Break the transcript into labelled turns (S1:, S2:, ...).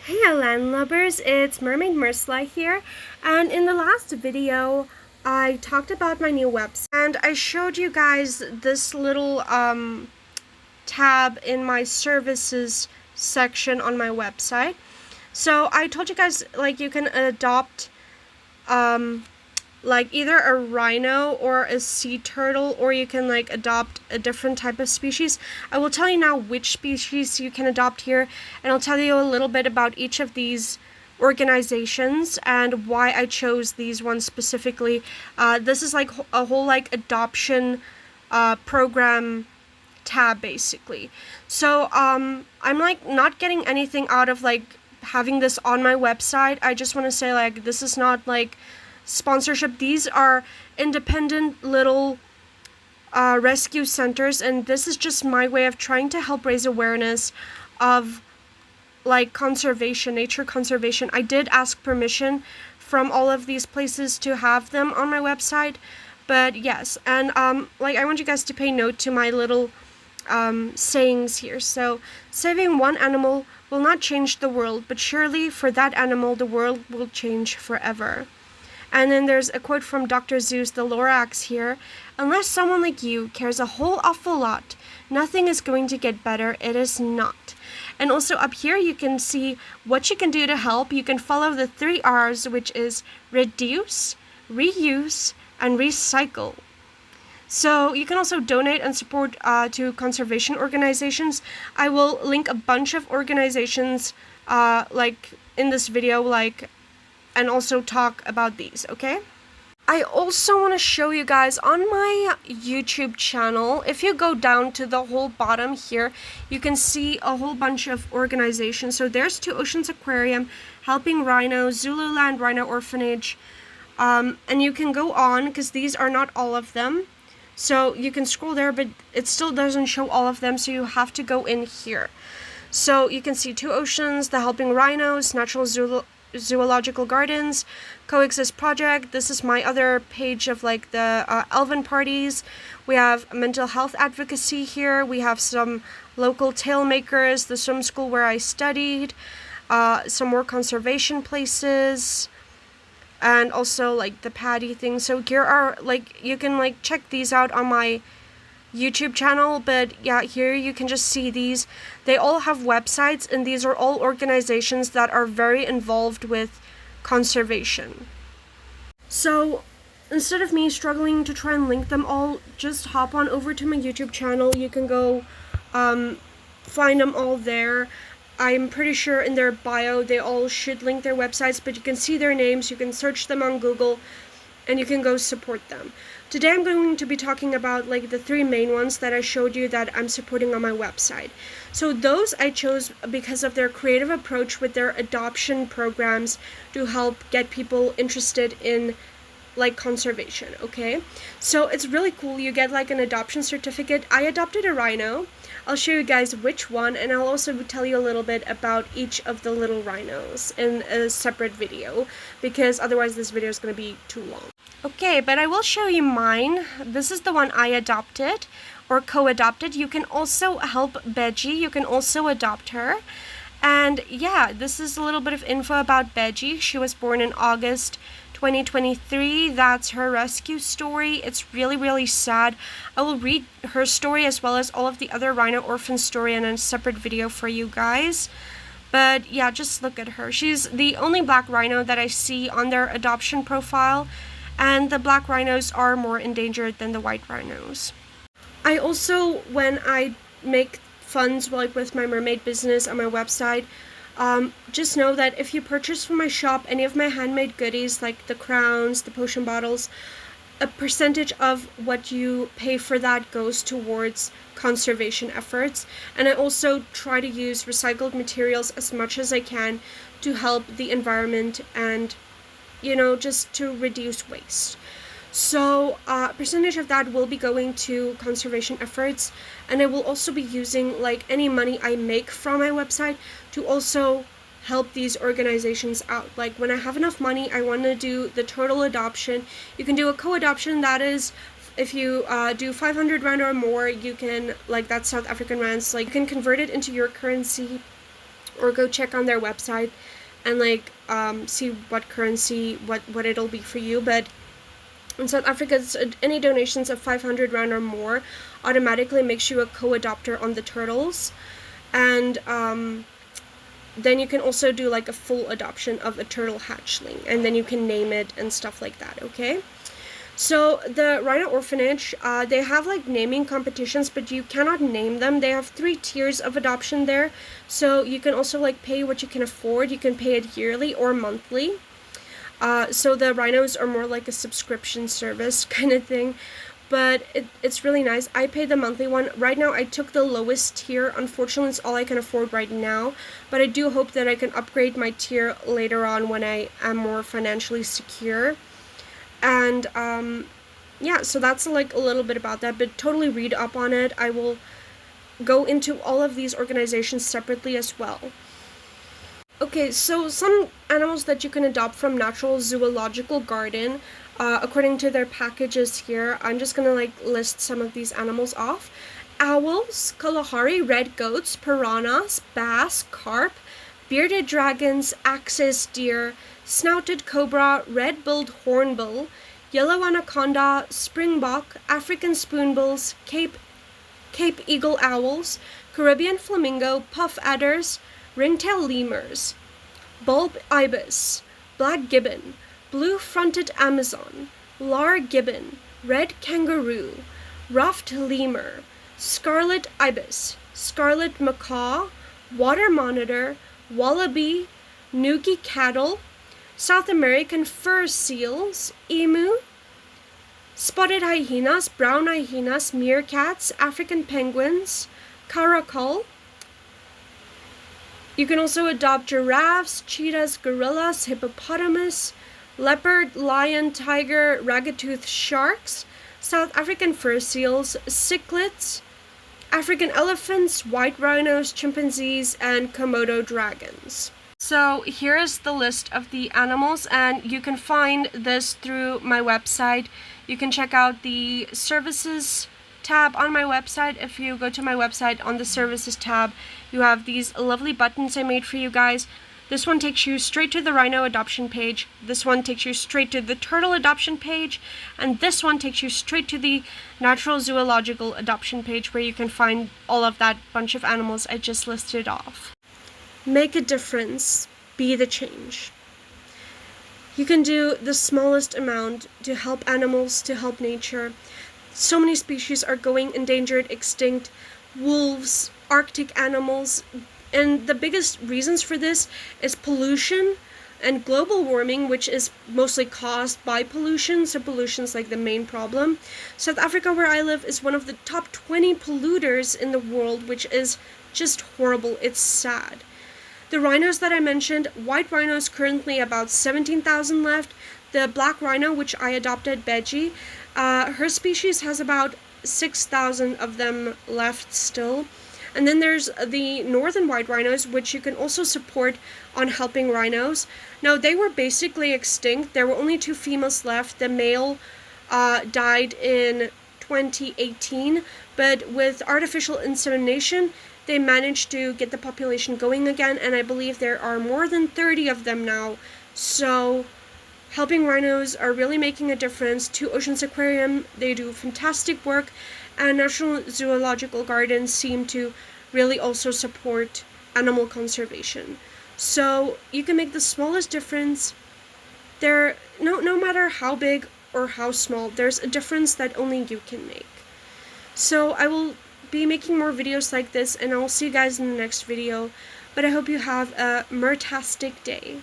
S1: Hey landlubbers, it's Mermaid Mersla here, and in the last video I talked about my new website and I showed you guys this little tab in my services section on my website. So I told you guys like you can adopt like either a rhino or a sea turtle, or you can like adopt a different type of species. I will tell you now which species you can adopt here, and I'll tell you a little bit about each of these organizations and why I chose these ones specifically. This is like a whole like adoption program tab basically. So I'm like not getting anything out of like having this on my website. I just want to say like this is not like sponsorship. These are independent little rescue centers, and this is just my way of trying to help raise awareness of like conservation, nature conservation. I did ask permission from all of these places to have them on my website, but yes. And like I want you guys to pay note to my little sayings here. So, saving one animal will not change the world, but surely for that animal the world will change forever. And then there's a quote from Dr. Seuss the Lorax here. Unless someone like you cares a whole awful lot, nothing is going to get better. It is not. And also up here you can see what you can do to help. You can follow the 3 R's, which is reduce, reuse, and recycle. So you can also donate and support to conservation organizations. I will link a bunch of organizations like in this video, like, and also talk about these, okay? I also want to show you guys on my YouTube channel, if you go down to the whole bottom here, you can see a whole bunch of organizations. So there's Two Oceans Aquarium, Helping Rhinos, Zululand Rhino Orphanage, and you can go on because these are not all of them. So you can scroll there, but it still doesn't show all of them, so you have to go in here. So you can see Two Oceans, the Helping Rhinos, Natural Zoological Gardens, Coexist Project. This is my other page of like the elven parties. We have mental health advocacy here. We have some local tale makers, the swim school where I studied, some more conservation places, and also like the Paddy thing. So here are like, you can like check these out on my YouTube channel, but yeah, here you can just see these. They all have websites, and these are all organizations that are very involved with conservation. So instead of me struggling to try and link them all, just hop on over to my YouTube channel. You can go find them all there. I'm pretty sure in their bio they all should link their websites, but you can see their names, you can search them on Google, and you can go support them. Today I'm going to be talking about like the 3 main ones that I showed you that I'm supporting on my website. So those I chose because of their creative approach with their adoption programs to help get people interested in like conservation, okay? So it's really cool. You get like an adoption certificate. I adopted a rhino. I'll show you guys which one, and I'll also tell you a little bit about each of the little rhinos in a separate video, because otherwise this video is going to be too long. Okay, but I will show you mine. This is the one I adopted or co-adopted. You can also help Beji. You can also adopt her. And yeah, this is a little bit of info about Beji. She was born in August 2023. That's her rescue story. It's really, really sad. I will read her story as well as all of the other rhino orphan story in a separate video for you guys. But yeah, just look at her. She's the only black rhino that I see on their adoption profile, and the black rhinos are more endangered than the white rhinos. I also, when I make funds like with my mermaid business on my website, just know that if you purchase from my shop any of my handmade goodies like the crowns, the potion bottles, a percentage of what you pay for that goes towards conservation efforts. And I also try to use recycled materials as much as I can to help the environment and, you know, just to reduce waste. So a percentage of that will be going to conservation efforts, and I will also be using like any money I make from my website to also help these organizations out. Like when I have enough money, I want to do the total adoption. You can do a co-adoption, that is if you do 500 rand or more, you can, like that's South African rands, like you can convert it into your currency, or go check on their website and like see what currency, what it'll be for you. But in South Africa, any donations of 500 rand or more automatically makes you a co-adopter on the turtles. And then you can also do like a full adoption of a turtle hatchling, and then you can name it and stuff like that, okay? So the Rhino Orphanage, they have like naming competitions, but you cannot name them. They have 3 tiers of adoption there. So you can also like pay what you can afford. You can pay it yearly or monthly. So the rhinos are more like a subscription service kind of thing. But it's really nice. I pay the monthly one. Right now I took the lowest tier. Unfortunately, it's all I can afford right now. But I do hope that I can upgrade my tier later on when I am more financially secure. And yeah, so that's like a little bit about that, but totally read up on it. I will go into all of these organizations separately as well. Okay, so some animals that you can adopt from Natural Zoological Garden, according to their packages here. I'm just gonna like list some of these animals off. Owls, Kalahari red goats, piranhas, bass, carp, bearded dragons, axis deer, snouted cobra, red-billed hornbill, yellow anaconda, springbok, African spoonbills, Cape eagle owls, Caribbean flamingo, puff adders, ringtail lemurs, bulb ibis, black gibbon, blue-fronted Amazon, lar gibbon, red kangaroo, ruffed lemur, scarlet ibis, scarlet macaw, water monitor, wallaby, Nuki cattle, South American fur seals, emu, spotted hyenas, brown hyenas, meerkats, African penguins, caracal. You can also adopt giraffes, cheetahs, gorillas, hippopotamus, leopard, lion, tiger, ragged-toothed sharks, South African fur seals, cichlids, African elephants, white rhinos, chimpanzees, and Komodo dragons. So here is the list of the animals, and you can find this through my website. You can check out the services tab on my website. If you go to my website, on the services tab, you have these lovely buttons I made for you guys. This one takes you straight to the rhino adoption page. This one takes you straight to the turtle adoption page. And this one takes you straight to the Natural Zoological adoption page, where you can find all of that bunch of animals I just listed off. Make a difference. Be the change. You can do the smallest amount to help animals, to help nature. So many species are going endangered, extinct. Wolves, Arctic animals. And the biggest reasons for this is pollution and global warming, which is mostly caused by pollution. So pollution's like the main problem. South Africa, where I live, is one of the top 20 polluters in the world, which is just horrible. It's sad. The rhinos that I mentioned, white rhinos, currently about 17,000 left. The black rhino, which I adopted, Beji, her species has about 6,000 of them left still. And then there's the northern white rhinos, which you can also support on helping rhinos. Now, they were basically extinct. There were only 2 females left. The male died in 2018, but with artificial insemination, they managed to get the population going again, and I believe there are more than 30 of them now. So helping rhinos are really making a difference. Two Oceans Aquarium, they do fantastic work, and National Zoological Gardens seem to really also support animal conservation. So you can make the smallest difference. No matter how big or how small, there's a difference that only you can make. So I will be making more videos like this, and I'll see you guys in the next video. But I hope you have a mertastic day.